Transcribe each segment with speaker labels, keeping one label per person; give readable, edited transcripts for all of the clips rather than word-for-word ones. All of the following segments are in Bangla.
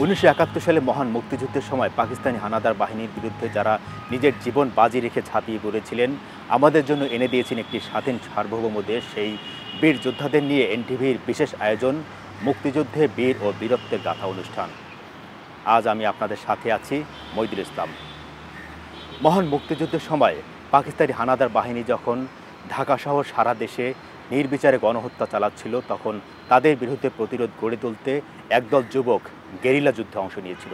Speaker 1: 1971 সালে মহান মুক্তিযুদ্ধের সময় পাকিস্তানি হানাদার বাহিনীর বিরুদ্ধে যারা নিজের জীবন বাজি রেখে ঝাঁপিয়ে পড়েছিলেন, আমাদের জন্য এনে দিয়েছেন একটি স্বাধীন সার্বভৌম দেশ। সেই বীর যোদ্ধাদের নিয়ে এনটিভির বিশেষ আয়োজন মুক্তিযুদ্ধে বীর ও বীরত্বের গাথা অনুষ্ঠান। আজ আমি আপনাদের সাথে আছি, মইদুল ইসলাম। মহান মুক্তিযুদ্ধের সময় পাকিস্তানি হানাদার বাহিনী যখন ঢাকাসহ সারা দেশে নির্বিচারে গণহত্যা চালাচ্ছিল, তখন তাদের বিরুদ্ধে প্রতিরোধ গড়ে তুলতে একদল যুবক গেরিলা যুদ্ধে অংশ নিয়েছিল।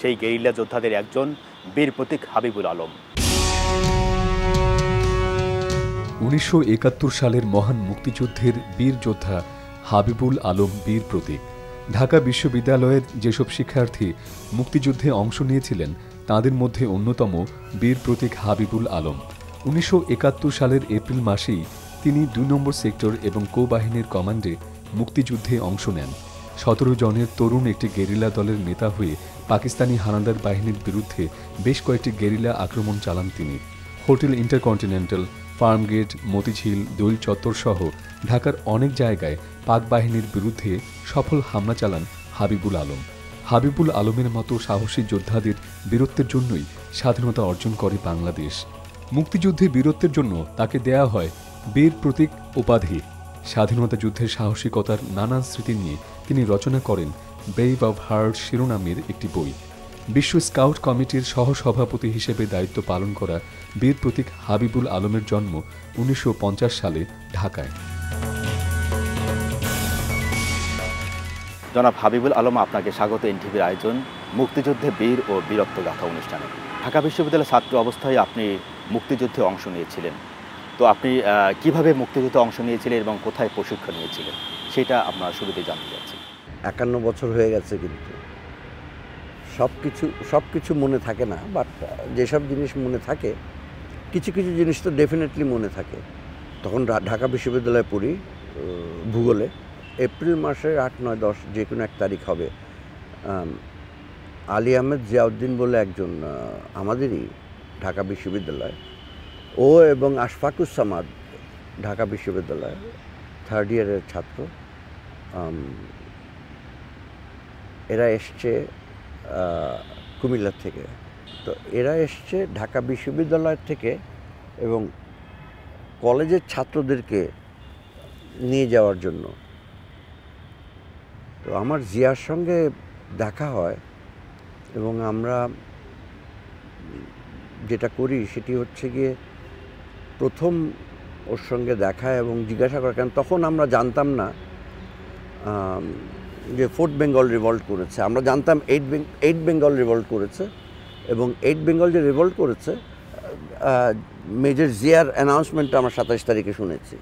Speaker 1: সেই গেরিলা যোদ্ধাদের একজন বীর প্রতীক হাবিবুল আলম।
Speaker 2: 1971 সালের মহান মুক্তিযুদ্ধের বীর যোদ্ধা হাবিবুল আলম বীর প্রতীক। ঢাকা বিশ্ববিদ্যালয়ের যেসব শিক্ষার্থী মুক্তিযুদ্ধে অংশ নিয়েছিলেন, তাদের মধ্যে অন্যতম বীর প্রতীক হাবিবুল আলম। 1971 সালের এপ্রিল মাসেই তিনি 2 নম্বর সেক্টর এবং কো বাহিনীর কমান্ডে মুক্তিযুদ্ধে অংশ নেন। 17 জনের তরুণ একটি গেরিলা দলের নেতা হয়ে পাকিস্তানি হানাদার বাহিনীর বিরুদ্ধে বেশ কয়েকটি গেরিলা আক্রমণ চালান তিনি। হোটেল ইন্টারকন্টিনেন্টাল, ফার্মগেট, মতিঝিল, দোল চত্বর সহ ঢাকার অনেক জায়গায় পাক বাহিনীর বিরুদ্ধে সফল হামলা চালান হাবিবুল আলম। হাবিবুল আলমের মতো সাহসী যোদ্ধাদের বীরত্বের জন্যই স্বাধীনতা অর্জন করে বাংলাদেশ। মুক্তিযুদ্ধে বীরত্বের জন্য তাকে দেয়া হয় বীর প্রতীক উপাধি। স্বাধীনতা যুদ্ধের সাহসিকতার নানান স্মৃতি নিয়ে তিনি রচনা করেন ব্রেভ অব হার্ট শিরোনামের একটি বই। বিশ্ব স্কাউট কমিটির সহসভাপতি হিসেবে দায়িত্ব পালন করা বীর প্রতীক হাবিবুল আলমের জন্ম 1950 সালে ঢাকায়।
Speaker 1: জনাব হাবিবুল আলম, আপনাকে স্বাগত এনটিভির আয়োজন মুক্তিযুদ্ধে বীর ও বীরত্ব গাথা অনুষ্ঠানে। ঢাকা বিশ্ববিদ্যালয়ের ছাত্র অবস্থায় আপনি মুক্তিযুদ্ধে অংশ নিয়েছিলেন। তো আপনি কিভাবে মুক্তিযুদ্ধে অংশ নিয়েছিলেন এবং কোথায় প্রশিক্ষণ নিয়েছিলেন, সেটা আপনার শুরুতেই জানতে চাচ্ছি।
Speaker 3: 51 বছর হয়ে গেছে, কিন্তু সব কিছু মনে থাকে না, বাট যেসব জিনিস মনে থাকে, কিছু কিছু জিনিস তো ডেফিনেটলি মনে থাকে। তখন ঢাকা বিশ্ববিদ্যালয়ে পড়ি, ভূগোলে। এপ্রিল মাসের 8, 9, 10 যে কোনো এক তারিখ হবে। আলী আহমেদ জিয়াউদ্দিন বলে একজন আমাদেরই ঢাকা বিশ্ববিদ্যালয়, ও এবং আশফাকুস সামাদ ঢাকা বিশ্ববিদ্যালয় 3rd ইয়ারের ছাত্র, এরা এসছে কুমিল্লা থেকে। তো এরা এসছে ঢাকা বিশ্ববিদ্যালয় থেকে এবং কলেজের ছাত্রদেরকে নিয়ে যাওয়ার জন্য। তো আমার জিয়ার সঙ্গে দেখা হয় এবং আমরা যেটা করি সেটি হচ্ছে গিয়ে প্রথম ওর সঙ্গে দেখা এবং জিজ্ঞাসা করা, কারণ তখন আমরা জানতাম না যে 4th বেঙ্গল রিভল্ট করেছে। আমরা জানতাম 8 বেঙ্গল রিভল্ট করেছে, এবং 8 বেঙ্গল যে রিভল্ট করেছে, মেজর জিয়ার অ্যানাউন্সমেন্টটা আমরা 27 তারিখে শুনেছি।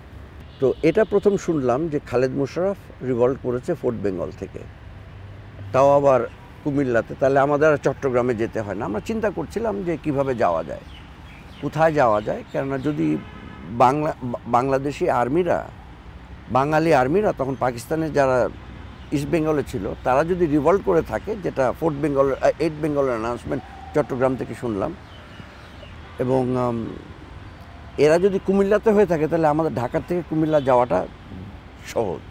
Speaker 3: তো এটা প্রথম শুনলাম যে খালেদ মোশাররফ রিভল্ট করেছে 4th বেঙ্গল থেকে, তাও আবার কুমিল্লাতে। তাহলে আমাদের আর চট্টগ্রামে যেতে হয় না। আমরা চিন্তা করছিলাম যে কিভাবে যাওয়া যায়, কোথায় যাওয়া যায়, কেননা যদি বাংলাদেশি আর্মিরা, বাঙালি আর্মিরা তখন পাকিস্তানের যারা ইস্ট বেঙ্গলে ছিল, তারা যদি রিভল্ট করে থাকে, যেটা 4th বেঙ্গল 8 বেঙ্গলের অ্যানাউন্সমেন্ট চট্টগ্রাম থেকে শুনলাম, এবং এরা যদি কুমিল্লাতে হয়ে থাকে, তাহলে আমাদের ঢাকা থেকে কুমিল্লা যাওয়াটা সহজ।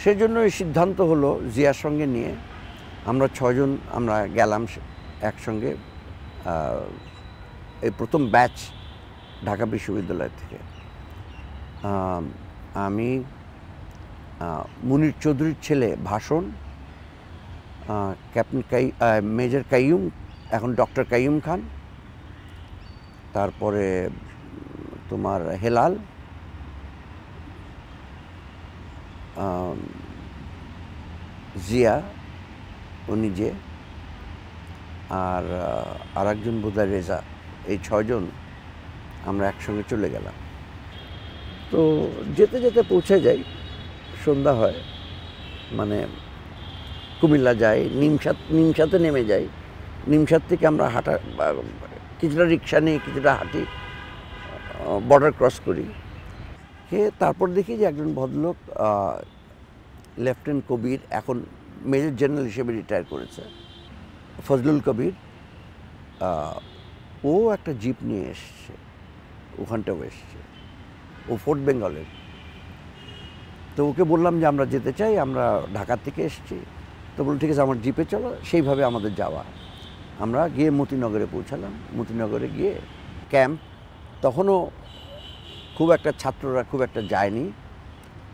Speaker 3: সেজন্য এই সিদ্ধান্ত হলো জিয়ার সঙ্গে নিয়ে আমরা 6 জন আমরা গেলাম একসঙ্গে, এই প্রথম ব্যাচ ঢাকা বিশ্ববিদ্যালয় থেকে। আমি, মুনির চৌধুরীর ছেলে ভাষণ, ক্যাপ্টেন মেজর কাইয়ুম, এখন ডক্টর কাইয়ুম খান, তারপরে তোমার হেলাল, জিয়া ও নিজে, আর একজন বোধহয় রেজা। এই 6 জন আমরা একসঙ্গে চলে গেলাম। তো যেতে যেতে পৌঁছে যাই, সন্ধ্যা হয়, মানে কুমিল্লা যাই, নিমসাতে নেমে যাই। নিমসাত থেকে আমরা কিছুটা রিক্সা নিয়ে কিছুটা হাঁটি, বর্ডার ক্রস করি। তারপর দেখি যে একজন ভদ্রলোক, লেফটেন্যান্ট কবির, এখন মেজর জেনারেল হিসেবে রিটায়ার করেছে, ফজলুল কবির, ও একটা জিপ নিয়ে এসছে, ওখানটাও এসছে, ও 4th বেঙ্গলের। তো ওকে বললাম যে আমরা যেতে চাই, আমরা ঢাকা থেকে এসছি, তো বলল ঠিক আছে আমার জিপে চলো, সেইভাবে আমাদের যাওয়া। আমরা গিয়ে মতিনগরে পৌঁছালাম। মতিনগরে গিয়ে ক্যাম্প, তখনও খুব একটা ছাত্ররা খুব একটা যায়নি,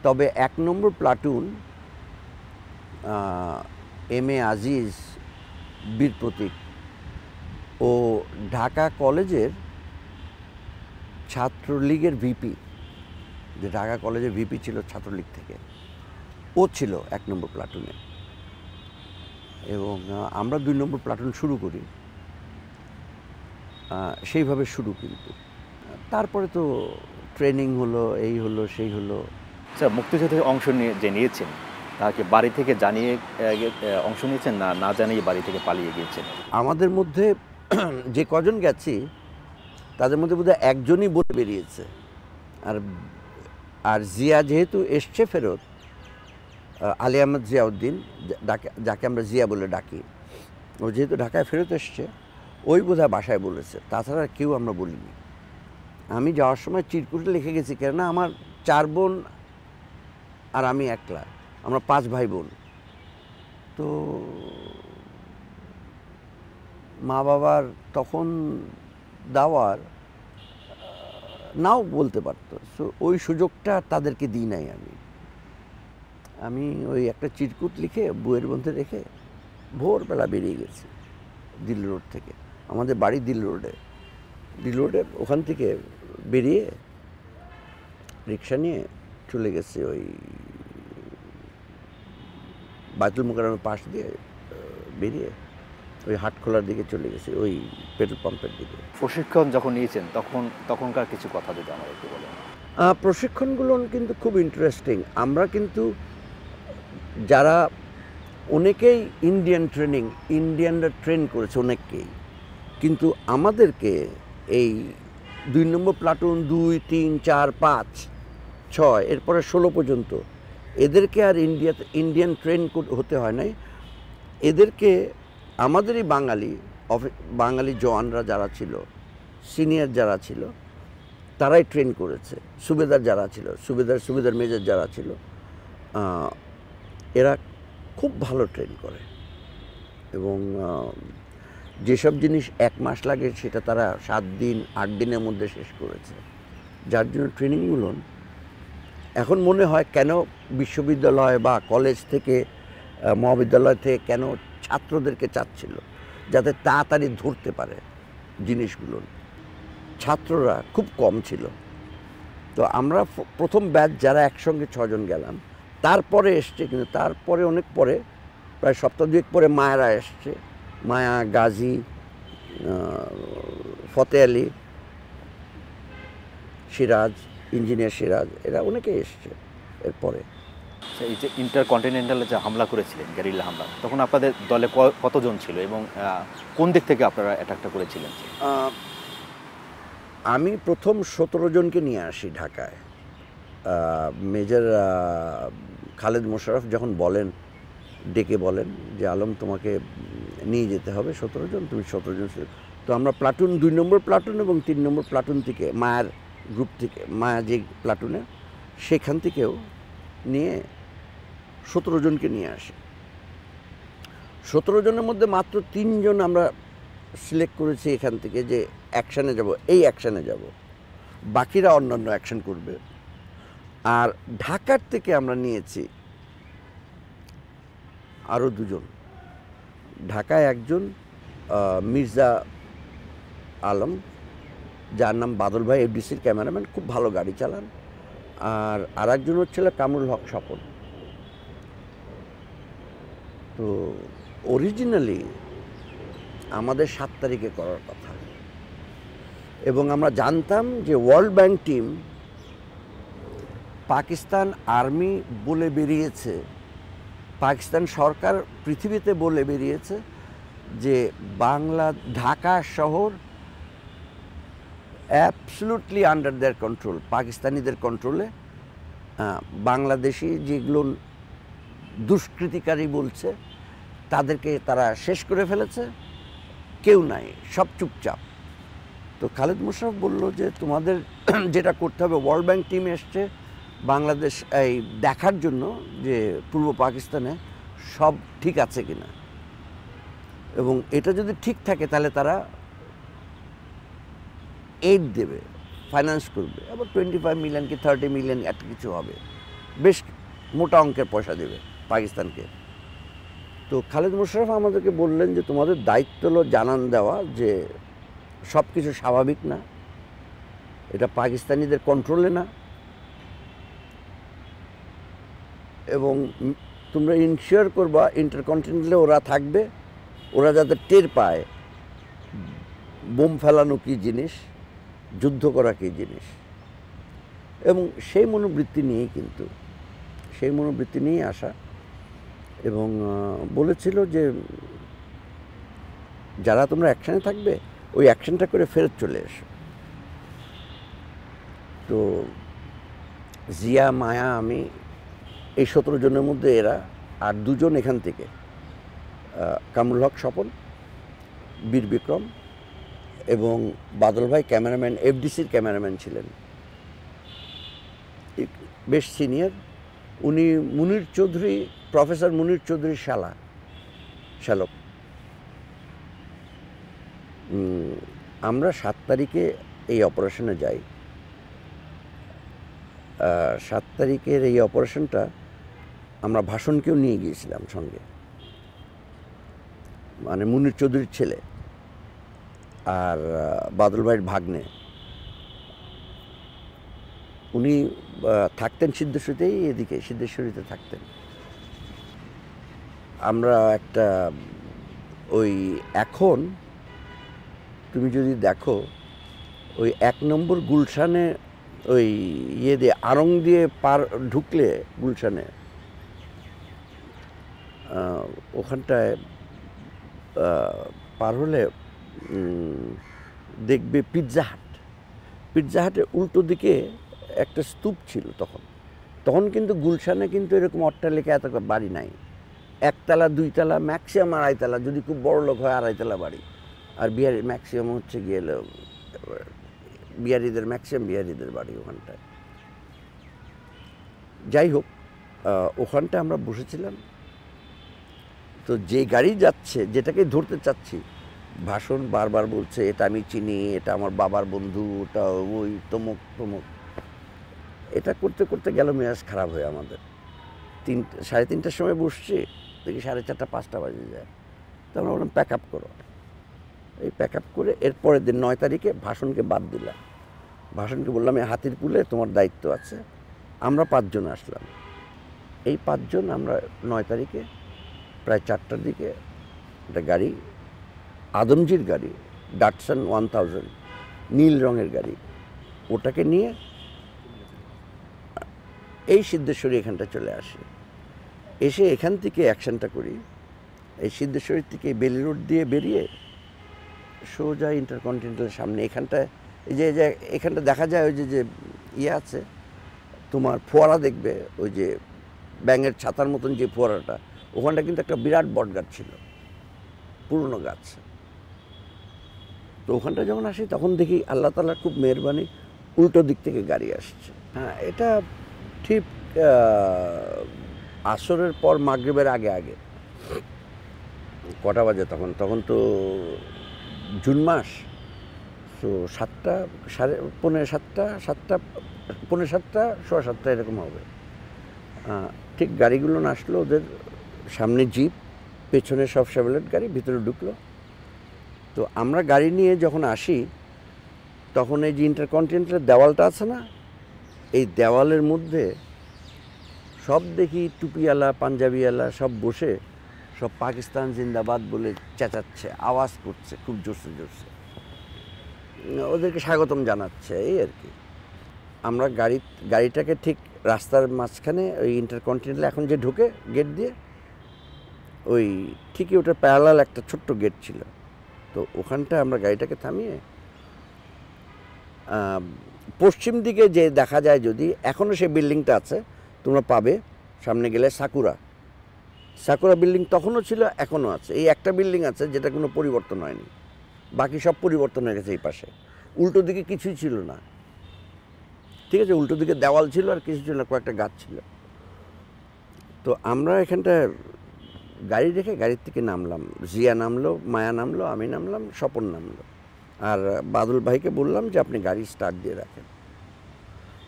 Speaker 3: তবে 1 নম্বর প্লাটুন এম.এ. আজিজ, বীর প্রতীক ও ঢাকা কলেজের ছাত্রলীগের ভিপি, যে ঢাকা কলেজের ভিপি ছিল ছাত্রলীগ থেকে, ও ছিল 1 নম্বর প্লাটুনে। এবং আমরা 2 নম্বর প্লাটুন শুরু করি, সেইভাবে শুরু। কিন্তু তারপরে তো ট্রেনিং হলো, এই হলো সেই হলো।
Speaker 1: স্যার, মুক্তিযুদ্ধে অংশ নিয়েছেন তাকে বাড়ি থেকে জানিয়ে অংশ নিয়েছেন, না না জানিয়ে বাড়ি থেকে পালিয়ে গিয়েছেন?
Speaker 3: আমাদের মধ্যে যে কজন গেছি তাদের মধ্যে বোধহয় একজনই বলে বেরিয়েছে। আর জিয়া যেহেতু এসছে ফেরত, আলী আহমদ জিয়াউদ্দিন, যাকে আমরা জিয়া বলে ডাকি, ও যেহেতু ঢাকায় ফেরত এসছে, ওই বোধহয় বাসায় বলেছে, তাছাড়া কেউ আমরা বলিনি। আমি যাওয়ার সময় চিরকুটে লিখে গেছি, কেননা আমার 4 বোন আর আমি একলা, আমরা 5 ভাই বোন। তো মা বাবার তখন দাওয়ার নাও বলতে পারতো, সো ওই সুযোগটা তাদেরকে দিই নাই। আমি ওই একটা চিরকুট লিখে বইয়ের মধ্যে রেখে ভোরবেলা বেরিয়ে গেছি দিল্লি রোড থেকে। আমাদের বাড়ি দিল্লি রোডে ওখান থেকে বেরিয়ে রিক্সা নিয়ে চলে গেছে ওই বায়তুল মোকাররমের পাশ দিয়ে বেরিয়ে ওই হাটখোলার দিকে চলে গেছে, ওই পেট্রোল পাম্পের দিকে।
Speaker 1: প্রশিক্ষণ যখন নিয়েছেন তখনকার কিছু কথা যদি আমাদের একটু বলেন।
Speaker 3: প্রশিক্ষণগুলো কিন্তু খুব ইন্টারেস্টিং। আমরা কিন্তু যারা অনেকেই ইন্ডিয়ানরা ট্রেন করেছে অনেককেই, কিন্তু আমাদেরকে এই 2 নম্বর প্লাটুন 2, 3, 4, 5, 6 এরপরে 16 পর্যন্ত এদেরকে আর ইন্ডিয়ান ট্রেন হতে হয় নাই। এদেরকে আমাদেরই বাঙালি জওয়ানরা যারা ছিল, সিনিয়র যারা ছিল, তারাই ট্রেন করেছে। সুবেদার যারা ছিল, সুবেদার মেজর যারা ছিল, এরা খুব ভালো ট্রেন করে। এবং যেসব জিনিস 1 মাস লাগে সেটা তারা 7 দিন 8 দিনের মধ্যে শেষ করেছে। যার জন্য ট্রেনিংগুলো এখন মনে হয় কেন বিশ্ববিদ্যালয় বা কলেজ থেকে, মহাবিদ্যালয় থেকে কেন ছাত্রদেরকে চাচ্ছিল, যাতে তাড়াতাড়ি ধরতে পারে জিনিসগুলো। ছাত্ররা খুব কম ছিল। তো আমরা প্রথম ব্যাচ যারা একসঙ্গে 6 জন গেলাম, তারপরে এসছে, কিন্তু তারপরে অনেক পরে, প্রায় সপ্তাহ 2 পরে মায়েরা এসছে। মায়া, গাজী, ফতে আলী, সিরাজ, ইঞ্জিনিয়ার সিরাজ, এরা অনেকে এসছে এরপরে।
Speaker 1: এই যে ইন্টারকন্টিনেন্টালে যে হামলা করেছিলেন, গেরিলা হামলা, তখন আপনাদের দলে কতজন ছিল এবং কোন দিক থেকে আপনারা অ্যাটাকটা করেছিলেন?
Speaker 3: আমি প্রথম 17 জনকে নিয়ে আসি ঢাকায়। মেজর খালেদ মোশাররফ যখন ডেকে বলেন যে আলম তোমাকে নিয়ে যেতে হবে 17 জন, তুমি 17 জন। তো আমরা প্লাটুন 2 নম্বর প্লাটুন এবং 3 নম্বর প্লাটুন থেকে, মায়ার গ্রুপ থেকে, মায়া যে প্লাটুনে, সেখান থেকেও নিয়ে 17 জনকে নিয়ে আসি। 17 জনের মধ্যে মাত্র 3 জন আমরা সিলেক্ট করেছি এখান থেকে যে অ্যাকশানে যাব, এই অ্যাকশানে যাব, বাকিরা অন্যান্য অ্যাকশন করবে। আর ঢাকার থেকে আমরা নিয়েছি আরও 2 জন। ঢাকায় একজন মির্জা আলম, যার নাম বাদল ভাই, এফডিসির ক্যামেরাম্যান, খুব ভালো গাড়ি চালান। আর আরেকজন হচ্ছিল কামরুল হক স্বপন। তো অরিজিনালি আমাদের 7 তারিখে করার কথা, এবং আমরা জানতাম যে world bank team Pakistan army বলে বেরিয়েছে, পাকিস্তান সরকার পৃথিবীতে বলে বেরিয়েছে যে ঢাকা শহর অ্যাবসলুটলি আন্ডার দেয়ার কন্ট্রোল, পাকিস্তানিদের কন্ট্রোলে। বাংলাদেশি যেগুলো দুষ্কৃতিকারী বলছে তাদেরকে তারা শেষ করে ফেলেছে, কেউ নাই, সব চুপচাপ। তো খালেদ মোশাররফ বলল যে তোমাদের যেটা করতে হবে, ওয়ার্ল্ড ব্যাংক টিম এসছে বাংলাদেশ এই দেখার জন্য যে পূর্ব পাকিস্তানে সব ঠিক আছে কিনা, এবং এটা যদি ঠিক থাকে তাহলে তারা এইড দেবে, ফাইন্যান্স করবে, আবার 25 মিলিয়ন কি 30 মিলিয়ন একটা কিছু হবে, বেশ মোটা অঙ্কের পয়সা দেবে পাকিস্তানকে। তো খালেদ মোশাররফ আমাদেরকে বললেন যে তোমাদের দায়িত্ব হলো জানান দেওয়া যে সব কিছু স্বাভাবিক না, এটা পাকিস্তানিদের কন্ট্রোলে না, এবং তোমরা ইনশিওর করবা ইন্টারকন্টিনেন্টালে ওরা থাকবে, ওরা যাতে টের পায় বোম ফেলানো কী জিনিস, যুদ্ধ করা কী জিনিস। এবং সেই মনোবৃত্তি নিয়েই আসা, এবং বলেছিল যে যারা তোমরা অ্যাকশানে থাকবে ওই অ্যাকশানটা করে ফেরত চলে এসো। তো জিয়া, মায়া, আমি, এই 17 জনের মধ্যে এরা, আর 2 জন এখান থেকে, কামরুল হক স্বপন, বীর বিক্রম, এবং বাদল ভাই ক্যামেরাম্যান, এফডিসির ক্যামেরাম্যান ছিলেন, বেশ সিনিয়র। উনি মুনির চৌধুরী, প্রফেসর মুনির চৌধুরীর শ্যালক। আমরা 7 তারিখে এই অপারেশনে যাই। 7 তারিখের এই অপারেশনটা আমরা ভাষণকেও নিয়ে গিয়েছিলাম সঙ্গে, মানে মুনির চৌধুরীর ছেলে আর বাদল ভাইয়ের ভাগ্নে। উনি থাকতেন সিদ্ধেশ্বরীতেই, এদিকে সিদ্ধেশ্বরীতে থাকতেন। আমরা একটা ওই, এখন তুমি যদি দেখো ওই 1 নম্বর গুলশানে ওই ইয়ে দিয়ে আড়ং দিয়ে ঢুকলে গুলশানে, ওখানটায় পার হলে দেখবে পিৎজা হাটের উল্টো দিকে একটা স্তূপ ছিল। তখন কিন্তু গুলশানে কিন্তু এরকম অট্টালিকা এত বাড়ি নাই, 1 তলা 2 তলা, ম্যাক্সিমাম 2.5 তলা, যদি খুব বড় লোক হয় 2.5 তলা বাড়ি। আর বিহারি ম্যাক্সিমাম হচ্ছে গিয়ে বিহারিদের বাড়ি ওখানটায়। যাই হোক, ওখানটা আমরা বসেছিলাম। তো যে গাড়ি যাচ্ছে, যেটাকে ধরতে চাচ্ছি, ভাষণ বারবার বলছে এটা আমি চিনি, এটা আমার বাবার বন্ধু, ওটা ওই তমুক। এটা করতে করতে গেল মেজাজ খারাপ হয়ে আমাদের। 3:30টার সময় বসছি, দেখি 4:30 5টা বাজে যায়। তো আমরা বললাম প্যাক আপ করো। এই প্যাক আপ করে এরপরের দিন 9 তারিখে ভাষণকে বাদ দিলাম। ভাষণকে বললাম এই হাতিরপুলে তোমার দায়িত্ব আছে। আমরা 5 জন আসলাম। এই 5 জন আমরা 9 তারিখে প্রায় 4টার দিকে একটা গাড়ি, আদমজির গাড়ি, ডাটসন 1000, নীল রঙের গাড়ি, ওটাকে নিয়ে এই সিদ্ধেশ্বরী এখানটা চলে আসি। এসে এখান থেকে অ্যাকশনটা করি। এই সিদ্ধেশ্বরীর থেকে বেলি রোড দিয়ে বেরিয়ে সোজা ইন্টারকন্টিনেন্টালের সামনে, এখানটায় এই যে এখানটা দেখা যায় ওই যে ইয়ে আছে তোমার ফোয়ারা, দেখবে ওই যে ব্যাঙের ছাতার মতন যে ফোয়ারাটা, ওখানটা কিন্তু একটা বিরাট বট গাছ ছিল, পুরনো গাছ। তো ওখানটা যখন আসি তখন দেখি আল্লাহ তাআলার খুব মেহেরবানি, উল্টো দিক থেকে গাড়ি আসছে। হ্যাঁ, এটা ঠিক আসরের পর মাগরিবের আগে। কটা বাজে তখন তো জুন মাস। তো 7টা, পৌনে 7টা, 7:15 এরকম হবে। ঠিক গাড়িগুলো আসলো, ওদের সামনে জিপ, পেছনে সব শেভরলেট গাড়ি, ভিতরে ঢুকলো। তো আমরা গাড়ি নিয়ে যখন আসি তখন এই যে ইন্টারকন্টিনেন্টালের দেওয়ালটা আছে না, এই দেওয়ালের মধ্যে সব দেখি টুপিওয়ালা, পাঞ্জাবিওয়ালা সব বসে সব পাকিস্তান জিন্দাবাদ বলে চেঁচাচ্ছে, আওয়াজ করছে খুব জোরসে। ওদেরকে স্বাগতম জানাচ্ছে, এই আর কি। আমরা গাড়িটাকে ঠিক রাস্তার মাঝখানে, ওই ইন্টারকন্টিনেন্টাল এখন যে ঢুকে গেট দিয়ে, ওই ঠিকই ওটা প্যারালাল একটা ছোট্ট গেট ছিল। তো ওখানটা আমরা গাড়িটাকে থামিয়ে পশ্চিম দিকে যে দেখা যায়, যদি এখনও সেই বিল্ডিংটা আছে, তোমরা পাবে সামনে গেলে সাকুরা বিল্ডিং তখনও ছিল, এখনও আছে। এই একটা বিল্ডিং আছে যেটা কোনো পরিবর্তন হয়নি, বাকি সব পরিবর্তন হয়ে গেছে। এই পাশে উল্টো দিকে কিছুই ছিল না, ঠিক আছে? উল্টো দিকে দেওয়াল ছিল আর কিছু ছিল না, কয়েকটা গাছ ছিল। তো আমরা এখানটা গাড়ি রেখে গাড়ির থেকে নামলাম, জিয়া নামলো, মায়া নামলো, আমি নামলাম, স্বপন নামলো, আর বাদল ভাইকে বললাম যে আপনি গাড়ি স্টার্ট দিয়ে রাখেন।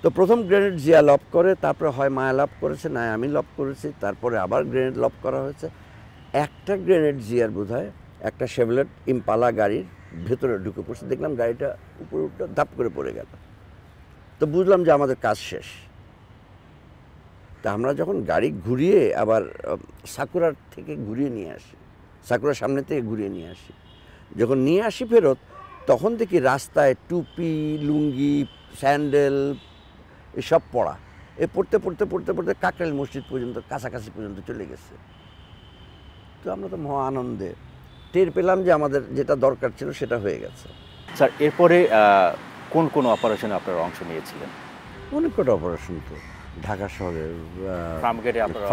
Speaker 3: তো প্রথম গ্রেনেড জিয়া লব করে, তারপরে হয় মায়া লব করেছে, না আমি লব করেছি, তারপরে আবার গ্রেনেড লব করা হয়েছে। একটা গ্রেনেড জিয়ার বোধহয় একটা শেভলেট ইম্পালা গাড়ির ভেতরে ঢুকে পড়ছে, দেখলাম গাড়িটা উপরে উঠে ধাপ করে পড়ে গেল। তো বুঝলাম যে আমাদের কাজ শেষ। তা আমরা যখন গাড়ি ঘুরিয়ে আবার সাকুরার থেকে ঘুরিয়ে নিয়ে আসি, সাকুরার সামনে থেকে ঘুরিয়ে নিয়ে আসি, যখন নিয়ে আসি ফেরত, তখন দেখি রাস্তায় টুপি, লুঙ্গি, স্যান্ডেল এসব পড়া। পড়তে পড়তে পড়তে পড়তে কাকরাইল মসজিদ পর্যন্ত, কাছাকাছি পর্যন্ত চলে গেছে। তো আমরা তো মহা আনন্দে টের পেলাম যে আমাদের যেটা দরকার ছিল সেটা হয়ে গেছে।
Speaker 1: স্যার, এরপরে কোন কোন অপারেশনে আপনারা অংশ নিয়েছিলেন?
Speaker 3: অনেক কটা অপারেশন, তো ঢাকা শহরের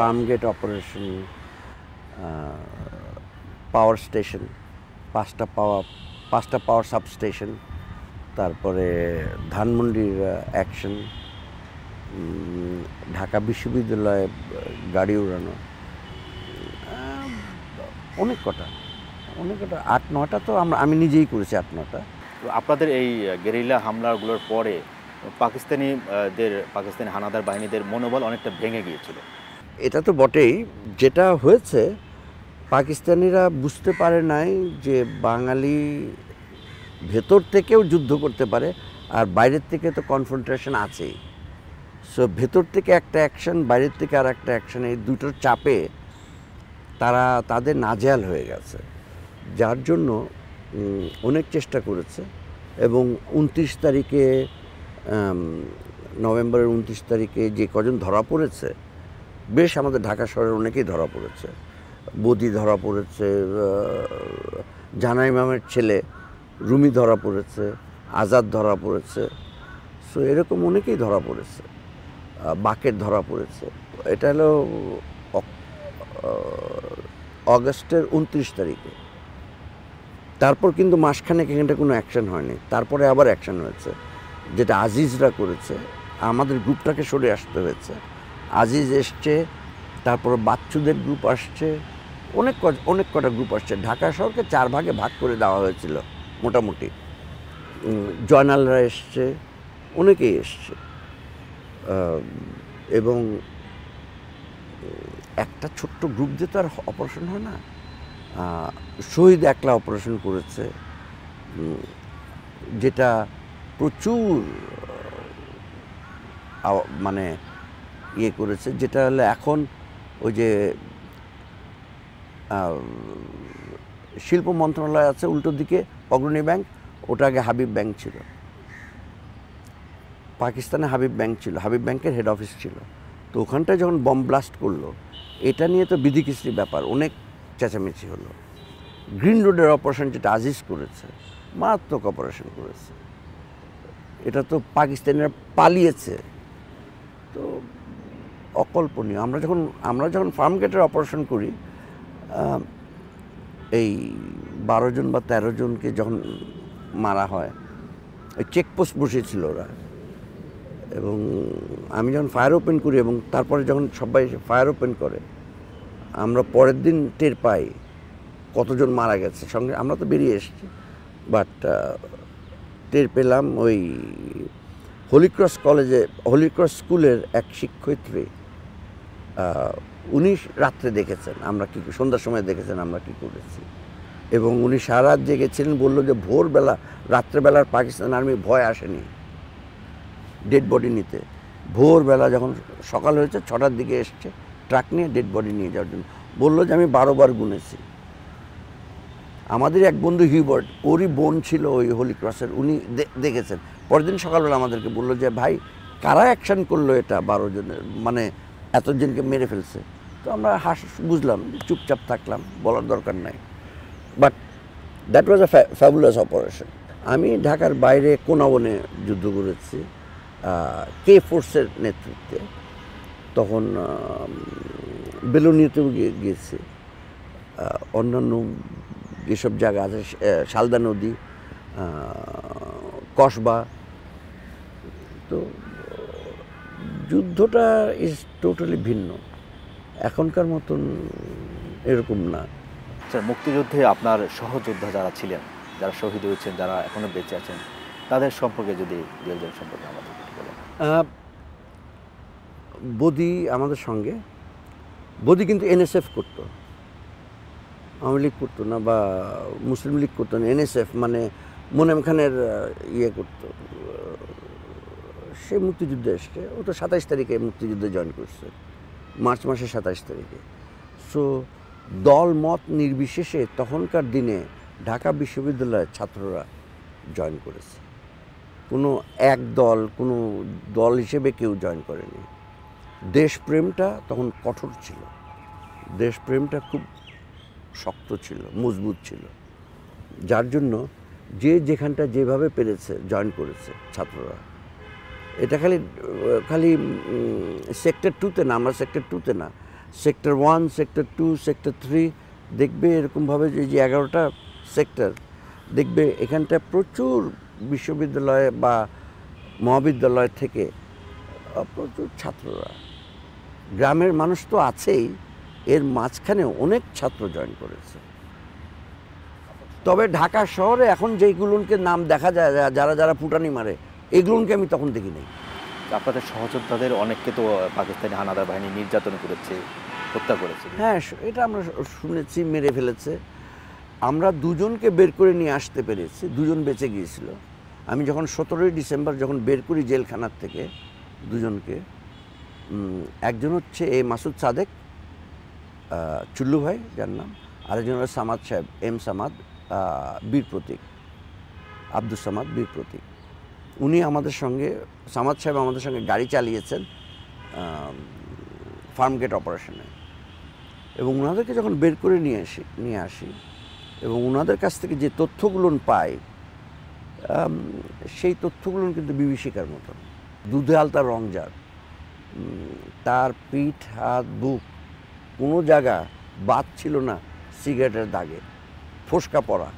Speaker 3: ফার্মগেট অপারেশন, পাওয়ার স্টেশন, পাঁচটা পাওয়ার সাবস্টেশন, তারপরে ধানমন্ডির অ্যাকশন, ঢাকা বিশ্ববিদ্যালয়ে গাড়ি উড়ানো, অনেক কটা 8-9টা তো আমি নিজেই করেছি, 8-9টা।
Speaker 1: আপনাদের এই গেরিলা হামলাগুলোর পরে পাকিস্তানি হানাদার বাহিনীদের মনোবল অনেকটা ভেঙে গিয়েছিল।
Speaker 3: এটা তো বটেই। যেটা হয়েছে, পাকিস্তানিরা বুঝতে পারে নাই যে বাঙালি ভেতর থেকেও যুদ্ধ করতে পারে, আর বাইরের থেকে তো কনফ্রন্টেশন আছেই। সো ভেতর থেকে একটা অ্যাকশন, বাইরের থেকে আর একটা অ্যাকশন, এই দুটোর চাপে তাদের নাজেহাল হয়ে গেছে, যার জন্য অনেক চেষ্টা করেছে। এবং 29 তারিখে, নভেম্বরের 29 তারিখে যে কজন ধরা পড়েছে, বেশ আমাদের ঢাকা শহরের অনেকেই ধরা পড়েছে। বদি ধরা পড়েছে, জানা ইমামের ছেলে রুমি ধরা পড়েছে, আজাদ ধরা পড়েছে। সো এরকম অনেকেই ধরা পড়েছে, বাকের ধরা পড়েছে। এটা হলো অগস্টের 29 তারিখে। তারপর কিন্তু মাসখানেক এখানটা কোনো অ্যাকশন হয়নি। তারপরে আবার অ্যাকশন হয়েছে, যেটা আজিজরা করেছে। আমাদের গ্রুপটাকে সরে আসতে হয়েছে। আজিজ এসছে, তারপর বাচ্চুদের গ্রুপ আসছে, অনেক কটা গ্রুপ আসছে। ঢাকা শহরকে 4 ভাগে ভাগ করে দেওয়া হয়েছিল মোটামুটি। জয়নালরা এসছে, অনেকেই এসছে। এবং একটা ছোট্ট গ্রুপ দিয়ে তো আর অপারেশন হয় না। শহীদ একলা অপারেশন করেছে, যেটা প্রচুর মানে ইয়ে করেছে, যেটা হলো এখন ওই যে শিল্প মন্ত্রণালয় আছে উল্টো দিকে, অগ্রণী ব্যাংক, ওটা আগে হাবিব ব্যাংক ছিল। পাকিস্তানে হাবিব ব্যাংক ছিল, হাবিব ব্যাংকের হেড অফিস ছিল। তো ওখানটায় যখন বম ব্লাস্ট করলো, এটা নিয়ে তো বিধিকিস্তির ব্যাপার, অনেক চেঁচামেচি হলো। গ্রিন রোডের অপারেশন যেটা আজিজ করেছে, মারাত্মক অপারেশন করেছে। এটা তো পাকিস্তানিরা পালিয়েছে, তো অকল্পনীয়। আমরা যখন ফার্মগেটের অপারেশন করি, এই 12 জন বা 13 জনকে যখন মারা হয়, ওই চেকপোস্ট বসেছিল ওরা। এবং আমি যখন ফায়ার ওপেন করি, এবং তারপরে যখন সবাই ফায়ার ওপেন করে, আমরা পরের দিন টের পাই কতজন মারা গেছে। সঙ্গে আমরা তো বেরিয়ে এসেছি, বাট টের পেলাম ওই হলিক্রস স্কুলের এক শিক্ষয়িত্রী, উনি রাত্রে দেখেছেন আমরা কি, সন্ধ্যার সময় দেখেছেন আমরা কি করেছি। এবং উনি সারা রাত জেগেছিলেন, বললো যে ভোরবেলা, রাত্রেবেলার পাকিস্তান আর্মি ভয় আসেনি ডেড বডি নিতে। ভোরবেলা যখন সকাল হয়েছে, 6টার দিকে এসছে ট্রাক নিয়ে ডেড বডি নিয়ে যাওয়ার জন্য। বললো যে আমি 12 বার গুনেছি। আমাদের এক বন্ধু হিউবার্ট, ওরই বোন ছিল ওই হোলি ক্রসের, উনি দেখেছেন। পরের দিন সকালবেলা আমাদেরকে বললো যে ভাই, কারা অ্যাকশন করলো এটা 12 জনের, মানে এতজনকে মেরে ফেলছে। তো আমরা বুঝলাম, চুপচাপ থাকলাম, বলার দরকার নাই। But that was a fabulous operation. আমি ঢাকার বাইরে কোনাবনে যুদ্ধ করেছি কে ফোর্সের নেতৃত্বে। তখন বেলুনিয়াতেও গিয়েছি, অন্যান্য যেসব জায়গা আছে, শালদা নদী, কসবা। তো যুদ্ধটা ইজ টোটালি ভিন্ন। এখনকার মতন এরকম না।
Speaker 1: স্যার, মুক্তিযুদ্ধে আপনার সহযোদ্ধা যারা ছিলেন, যারা শহীদ হয়েছেন, যারা এখনো বেঁচে আছেন, তাদের সম্পর্কে যদি দু একজন সম্পর্কে আমাদের একটু বলেন।
Speaker 3: বদি আমাদের সঙ্গে, বদি কিন্তু এনএসএফ করতো, আওয়ামী লীগ করতো না বা মুসলিম লীগ করতো না, এনএসএফ মানে মোনেম খানের ইয়ে করতো। সে মুক্তিযুদ্ধে এসছে, ও তো 27 তারিখে মুক্তিযুদ্ধে জয়েন করছে, মার্চ মাসের 27 তারিখে। সো দল মত নির্বিশেষে তখনকার দিনে ঢাকা বিশ্ববিদ্যালয়ের ছাত্ররা জয়েন করেছে। কোনো এক দল, কোনো দল হিসেবে কেউ জয়েন করেনি। দেশপ্রেমটা তখন কঠোর ছিল, দেশপ্রেমটা খুব শক্ত ছিল, মজবুত ছিল, যার জন্য যে যেখানটা যেভাবে পেরেছে জয়েন করেছে ছাত্ররা। এটা খালি খালি সেক্টর 2-তে না, আমরা সেক্টর 2-তে না, সেক্টর 1, সেক্টর 2, সেক্টর 3 দেখবে এরকমভাবে যে 11টা সেক্টর দেখবে, এখানটা প্রচুর বিশ্ববিদ্যালয় বা মহাবিদ্যালয় থেকে প্রচুর ছাত্ররা, গ্রামের মানুষ তো আছেই, এর মাঝখানে অনেক ছাত্র জয়েন করেছে। তবে ঢাকা শহরে এখন যেইগুলোকে নাম দেখা যায়, যারা যারা ফুটানি মারে, এগুলোকে আমি তখন দেখি নাই।
Speaker 1: আপনাদের সহযোদ্ধাদের অনেককে তো পাকিস্তানি হানাদার বাহিনী নির্যাতন করেছে, হত্যা করেছে।
Speaker 3: হ্যাঁ, এটা আমরা শুনেছি, মেরে ফেলেছে। আমরা দুজনকে বের করে নিয়ে আসতে পেরেছি, দুজন বেঁচে গিয়েছিল। আমি যখন 17ই ডিসেম্বর যখন বের করি জেলখানার থেকে দুজনকে, একজন হচ্ছে মাসুদ সাদেক, চুল্লু ভাই যার নাম, আরেকজন হলো সামাদ সাহেব, এম সামাদ, বীর প্রতীক, আব্দুল সামাদ, বীর প্রতীক। উনি আমাদের সঙ্গে, সামাদ সাহেব আমাদের সঙ্গে গাড়ি চালিয়েছেন ফার্মগেট অপারেশনে। এবং ওনাদেরকে যখন বের করে নিয়ে আসি এবং ওনাদের কাছ থেকে যে তথ্যগুলো পাই, সেই তথ্যগুলো কিন্তু বিভীষিকার মতন। দুধে আলতা রং যার, তার পিঠ, হাত, বুক কোনো জায়গা বাদ ছিল না সিগারেটের দাগে, ফোসকা পড়া,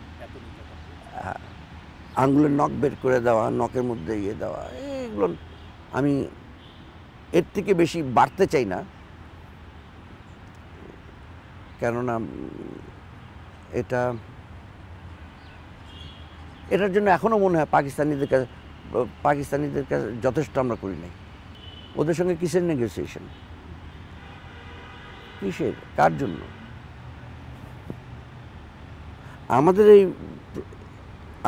Speaker 3: আঙুলের নখ বের করে দেওয়া, নখের মধ্যে ইয়ে দেওয়া, এগুলো আমি এর থেকে বেশি বাড়তে চাই না, কেননা এটার জন্য এখনও মনে হয় পাকিস্তানিদের কাছে যথেষ্ট আমরা করি নাই। ওদের সঙ্গে কিসের নেগোসিয়েশন, কিসের, কার জন্য? আমাদের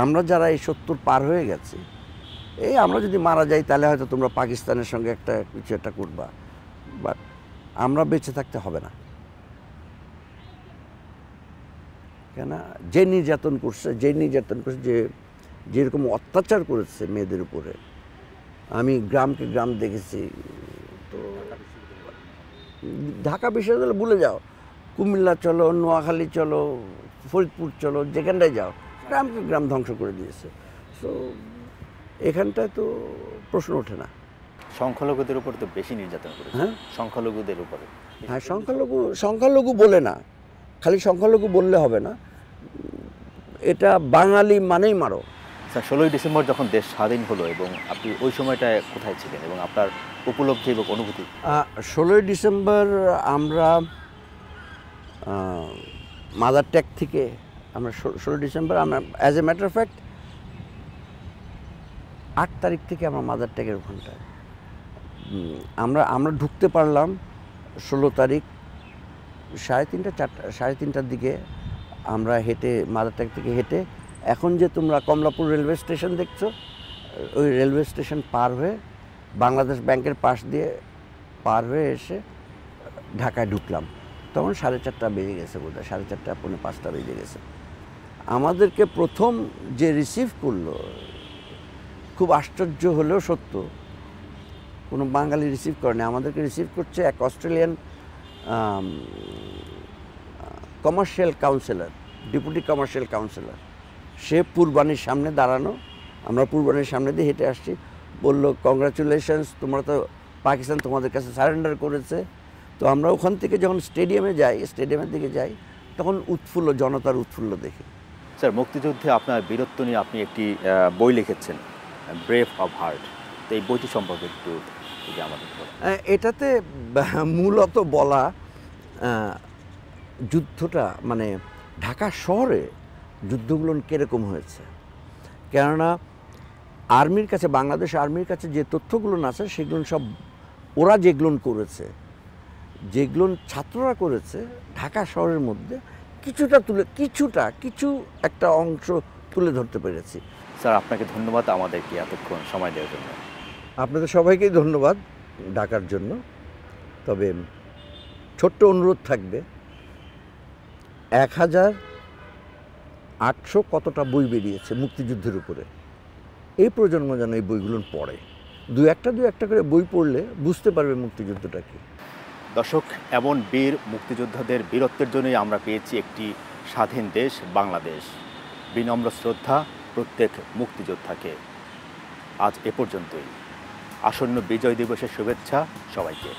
Speaker 3: আমরা যারা এই 70 পার হয়ে গেছি, আমরা যদি মারা যাই তাহলে হয়তো তোমরা পাকিস্তানের সঙ্গে কিছু একটা করবা, বাট আমরা বেঁচে থাকতে হবে না। কেন যে নির্যাতন করছে, যেরকম অত্যাচার করেছে মেয়েদের উপরে, আমি গ্রামকে গ্রাম দেখেছি। তো ঢাকা বিশ্ববিদ্যালয় ভুলে যাও, কুমিল্লা চলো, নোয়াখালী চলো, ফরিদপুর চলো, যেখানটায় যাও, গ্রামকে গ্রাম ধ্বংস করে দিয়েছে। সো এখানটায় তো প্রশ্ন ওঠে না।
Speaker 1: সংখ্যালঘুদের উপর তো বেশি নির্যাতন করেছে।
Speaker 3: হ্যাঁ,
Speaker 1: সংখ্যালঘুদের উপরে।
Speaker 3: হ্যাঁ, সংখ্যালঘু বলে না, খালি সংখ্যালঘু বললে হবে না, এটা বাঙালি মানেই মারো।
Speaker 1: স্যার, 16ই ডিসেম্বর যখন দেশ স্বাধীন হলো এবং আপনি ওই সময়টায় কোথায় ছিলেন এবং আপনার উপলব্ধি এবং অনুভূতি?
Speaker 3: 16ই ডিসেম্বর আমরা মাদার ট্যাগ থেকে, আমরা 16 ডিসেম্বর আমরা as a matter of fact 8 তারিখ থেকে আমরা মাদার ট্যাগের ওখানটায় আমরা ঢুকতে পারলাম 16 তারিখ 3:30-4:30টার দিকে। আমরা হেঁটে, মাদার ট্যাগ থেকে হেঁটে, এখন যে তোমরা কমলাপুর রেলওয়ে স্টেশন দেখছো, ওই রেলওয়ে স্টেশন পার হয়ে বাংলাদেশ ব্যাংকের পাশ দিয়ে পার হয়ে এসে ঢাকায় ঢুকলাম। তখন 4:30 বেজে গেছে, বোধহয় 4:30, 4:45 বেজে গেছে। আমাদেরকে প্রথম যে রিসিভ করলো, খুব আশ্চর্য হলেও সত্য, কোনো বাঙালি রিসিভ করেনি। আমাদেরকে রিসিভ করছে এক Australian commercial counsellor, deputy commercial counsellor. সে পূর্বাণীর সামনে দাঁড়ানো, আমরা পূর্বাণীর সামনে দিয়ে হেঁটে আসছি। বললো, কংগ্রাচুলেশনস, তোমরা তো, পাকিস্তান তোমাদের কাছে সারেন্ডার করেছে। তো আমরা ওখান থেকে যখন স্টেডিয়ামের দিকে যাই, তখন জনতার উৎফুল্ল দেখি।
Speaker 1: স্যার, মুক্তিযুদ্ধে আপনার বীরত্ব নিয়ে আপনি একটি বই লিখেছেন, ব্রেভ অফ হার্ট। তো এই বইটি সম্পর্কে একটু আমাদের বলেন।
Speaker 3: এটাতে মূলত বলা যুদ্ধটা মানে ঢাকা শহরে যুদ্ধগুলো কীরকম হয়েছে, কেননা আর্মির কাছে, বাংলাদেশ আর্মির কাছে যে তথ্যগুলো আছে সেগুলো সব ওরা যেগুলো করেছে, যেগুলো ছাত্ররা করেছে ঢাকা শহরের মধ্যে কিছু একটা অংশ তুলে ধরতে পেরেছি।
Speaker 1: স্যার, আপনাকে ধন্যবাদ আমাদেরকে এতক্ষণ সময় দেওয়ার জন্য।
Speaker 3: আপনাদের সবাইকেই ধন্যবাদ ডাকার জন্য। তবে ছোট্ট অনুরোধ থাকবে, 1800 কতটা বই বেরিয়েছে মুক্তিযুদ্ধের উপরে, এই প্রজন্ম যেন এই বইগুলো পড়ে, দু একটা করে বই পড়লে বুঝতে পারবে মুক্তিযুদ্ধটা কি।
Speaker 1: দর্শক, এমন বীর মুক্তিযোদ্ধাদের বীরত্বের জন্যই আমরা পেয়েছি একটি স্বাধীন দেশ বাংলাদেশ। বিনম্র শ্রদ্ধা প্রত্যেক মুক্তিযোদ্ধাকে। আজ এ পর্যন্তই। আসন্ন বিজয় দিবসের শুভেচ্ছা সবাইকে।